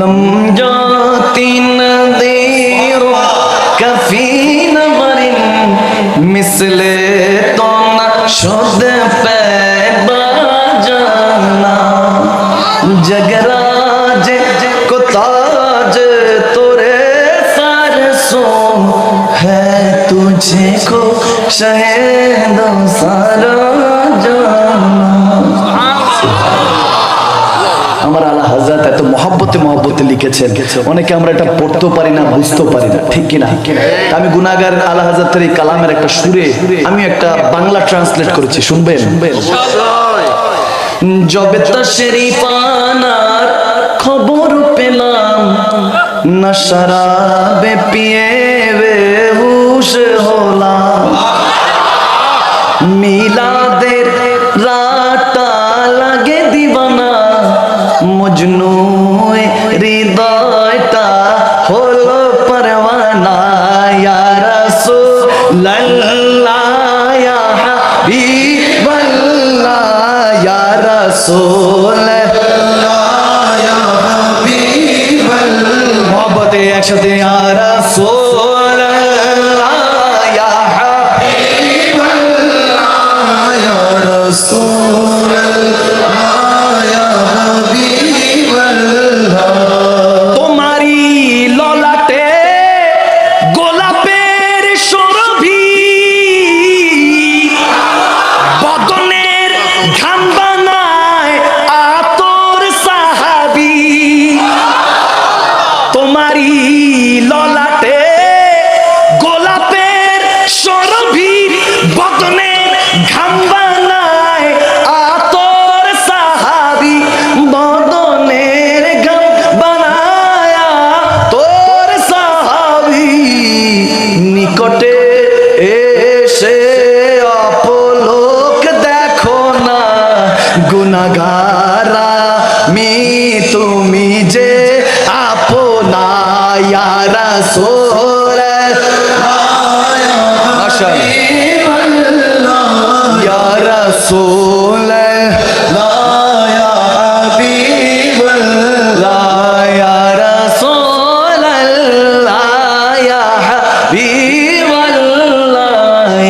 नमजाती नदीर कफी न मरिन मिसले तो न शुद्ध पैदा जाना जगराज को ताज तोरे सरसों है तुझे को शहदों सारा আমার আলা হযরত এত মহব্বতে লিখেছেন, অনেকে আমরা এটা পড়তেও পারি না, বুঝতেও পারি না, ঠিক কিনা? আমি গুনাহগার আলা হযরতের এই কালামের একটা সুরে আমি একটা বাংলা ট্রান্সলেট করেছি, শুনবেন? জবে তশরিফ আনার খবর পেলাম না শরাবে পিয়ে বেহুশ হলাম, মিলাদের রাতটা লাগে দিবানা, মজনু হৃদয়টা হলো পরওয়ানা, ইয়া রাসূলুল্লাহ ইয়া হাবিবাল্লাহ ইয়া রাসূলুল্লাহ ইয়া হাবিবাল্লাহ, মোহব্বতে একসাথে ইয়া রাসূলুল্লাহ ইয়া হাবিবাল্লাহ ইয়া রাসূলুল্লাহ ইয়া হাবিবাল্লাহ। তোমারি ললাটে গোলাপের সুরভি, বদনের ঘাম বানায় আতর সাহাবী, তোমারি ললাটে গোলাপের সুরভি, বদনের ঘাম বানায় আতর সাহাবী, বদনের ঘাম বানায় তোর সাহাবী, নিকটে এসে অপলোক দেখো না গুনাহগারা মি তুমি যে আপনা, ইয়া রাসূলুল্লাহ ইয়া রাসূলুল্লাহ ইয়া হাবিবাল্লাহ ইয়া রাসূলুল্লাহ ইয়া হাবিবাল্লাহ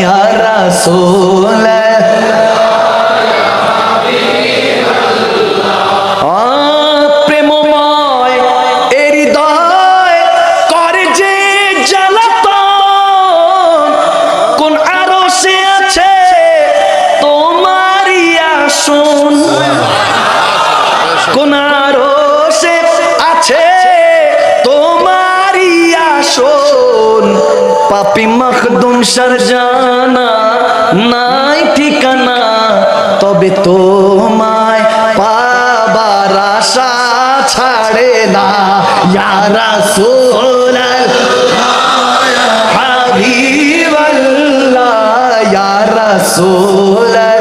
ইয়া রাসূলুল্লাহ। প্রেমময় এ হৃদয় করে যে জ্বালাতন, কোন আরশে আছে তোমারই আসন, কোন আরশে আছে তোমারই আসন, পাপী মখদুম শারজানা নাই ঠিকানা, তবে তোমায় পাবার আশা ছাড়ে না, ইয়া রাসূলুল্লাহ ইয়া হাবিবাল্লাহ ইয়া রাসূলুল্লাহ